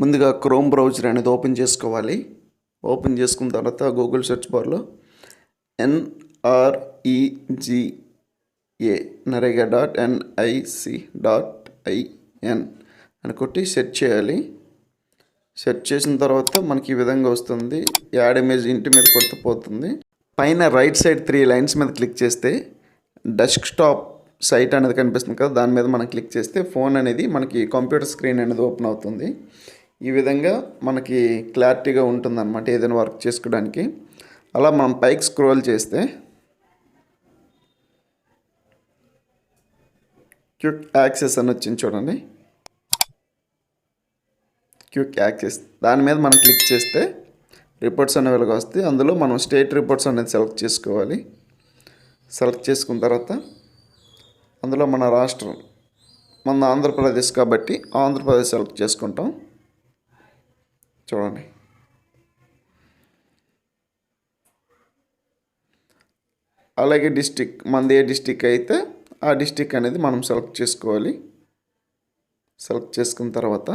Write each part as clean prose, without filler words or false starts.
ముందుగా chrome browser అనేది open చేసుకోవాలి. ఓపెన్ చేసుకున్న తర్వాత గూగుల్ సెర్చ్ బార్లో NREGA nrega.nic.in అని కొట్టి సెర్చ్ చేయాలి. సెర్చ్ చేసిన తర్వాత మనకి ఈ విధంగా వస్తుంది. యాడ్ ఇమేజ్ ఇంటి మీద కొడితే పోతుంది. పైన రైట్ సైడ్ 3 లైన్స్ మీద క్లిక్ చేస్తే డెస్క్టాప్ సైట్ అనేది కనిపిస్తుంది కదా, దాని మీద మనం క్లిక్ చేస్తే ఫోన్ అనేది మనకి కంప్యూటర్ స్క్రీన్ అనేది ఓపెన్ అవుతుంది. ఈ విధంగా మనకి క్లారిటీగా ఉంటుందన్నమాట ఏదైనా వర్క్ చేసుకోవడానికి. అలా మనం పైకి స్క్రోల్ చేస్తే క్విక్ యాక్సెస్ అని వచ్చింది చూడండి. క్విక్ యాక్సెస్ దాని మీద మనం క్లిక్ చేస్తే రిపోర్ట్స్ అనేవి వస్తాయి. అందులో మనం స్టేట్ రిపోర్ట్స్ అనేది సెలెక్ట్ చేసుకోవాలి. సెలెక్ట్ చేసుకున్న తర్వాత అందులో మన రాష్ట్రం మన ఆంధ్రప్రదేశ్ కాబట్టి ఆంధ్రప్రదేశ్ సెలెక్ట్ చేసుకుంటాం. చూడండి, అలాగే డిస్టిక్ మనది ఏ డిస్టిక్ అయితే ఆ డిస్టిక్ అనేది మనం సెలెక్ట్ చేసుకోవాలి. సెలెక్ట్ చేసుకున్న తర్వాత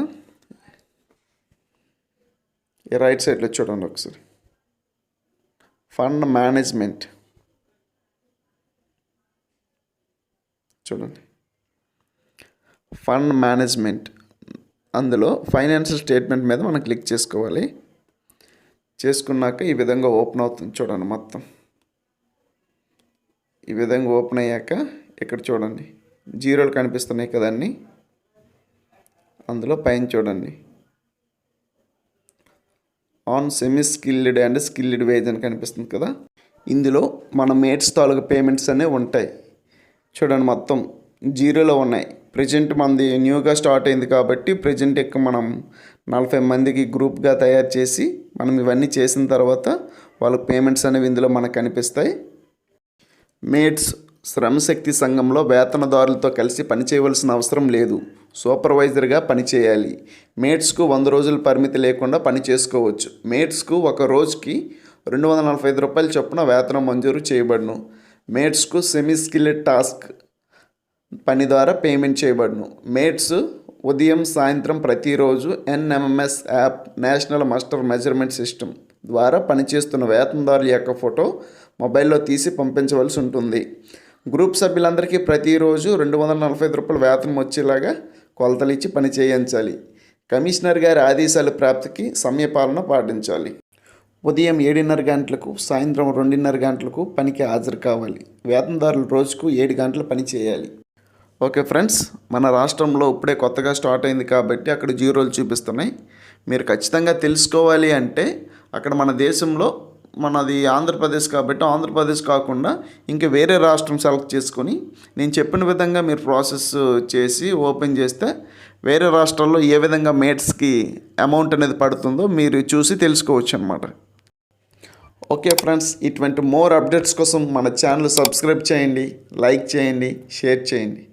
ఈ రైట్ సైడ్లో చూడండి ఒకసారి ఫండ్ మేనేజ్మెంట్ చూడండి. ఫండ్ మేనేజ్మెంట్ అందులో ఫైనాన్షియల్ స్టేట్మెంట్ మీద మనం క్లిక్ చేసుకోవాలి. చేసుకున్నాక ఈ విధంగా ఓపెన్ అవుతుంది చూడండి. మొత్తం ఈ విధంగా ఓపెన్ అయ్యాక ఇక్కడ చూడండి జీరోలు కనిపిస్తున్నాయి కదండి. అందులో పైన చూడండి on semi skilled and skilled wage అని కనిపిస్తుంది కదా. ఇందులో మన మేట్స్ తాలూకు పేమెంట్స్ అనేవి ఉంటాయి చూడండి. మొత్తం జీరోలో ఉన్నాయి. ప్రజెంట్ మనది న్యూగా స్టార్ట్ అయింది కాబట్టి ప్రజెంట్ మనం 40 మందికి గ్రూప్గా తయారు చేసి మనం ఇవన్నీ చేసిన తర్వాత వాళ్ళకి పేమెంట్స్ అనేవి ఇందులో మనకు కనిపిస్తాయి. మేట్స్ శ్రమశక్తి సంఘంలో వేతనదారులతో కలిసి పనిచేయవలసిన అవసరం లేదు. సూపర్వైజర్గా పనిచేయాలి. మేట్స్కు 100 రోజుల పరిమితి లేకుండా పని చేసుకోవచ్చు. మేట్స్కు ఒక రోజుకి 245 రూపాయల చొప్పున వేతనం మంజూరు చేయబడును. మేట్స్కు సెమీ స్కిల్డ్ టాస్క్ పని ద్వారా పేమెంట్ చేయబడును. మేట్స్ ఉదయం సాయంత్రం ప్రతిరోజు nmms app national master measurement system ద్వారా పనిచేస్తున్న వేతనదారుల యొక్క ఫోటో మొబైల్లో తీసి పంపించవలసి ఉంటుంది. గ్రూప్ సభ్యులందరికీ ప్రతిరోజు 245 రూపాయల వేతనం వచ్చేలాగా కొలతలు ఇచ్చి పని చేయించాలి. కమిషనర్ గారి ఆదేశాల ప్రాప్తికి సమయపాలన పాటించాలి. ఉదయం 7:30 గంటలకు సాయంత్రం 2:30 గంటలకు పనికి హాజరు కావాలి. వేతనదారులు రోజుకు 7 గంటలు పని చేయాలి. ఓకే ఫ్రెండ్స్, మన రాష్ట్రంలో ఇప్పుడే కొత్తగా స్టార్ట్ అయింది కాబట్టి అక్కడ జీరోలు చూపిస్తున్నాయి. మీరు ఖచ్చితంగా తెలుసుకోవాలి అంటే అక్కడ మన దేశంలో మనది ఆంధ్రప్రదేశ్ కాబట్టి ఆంధ్రప్రదేశ్ కాకుండా ఇంకా వేరే రాష్ట్రం సెలెక్ట్ చేసుకొని నేను చెప్పిన విధంగా మీరు ప్రాసెస్ చేసి ఓపెన్ చేస్తే వేరే రాష్ట్రాల్లో ఏ విధంగా మేట్స్కి అమౌంట్ అనేది పడుతుందో మీరు చూసి తెలుసుకోవచ్చు అన్నమాట. ఓకే ఫ్రెండ్స్, ఇటువంటి మోర్ అప్డేట్స్ కోసం మన ఛానల్ సబ్స్క్రైబ్ చేయండి, లైక్ చేయండి, షేర్ చేయండి.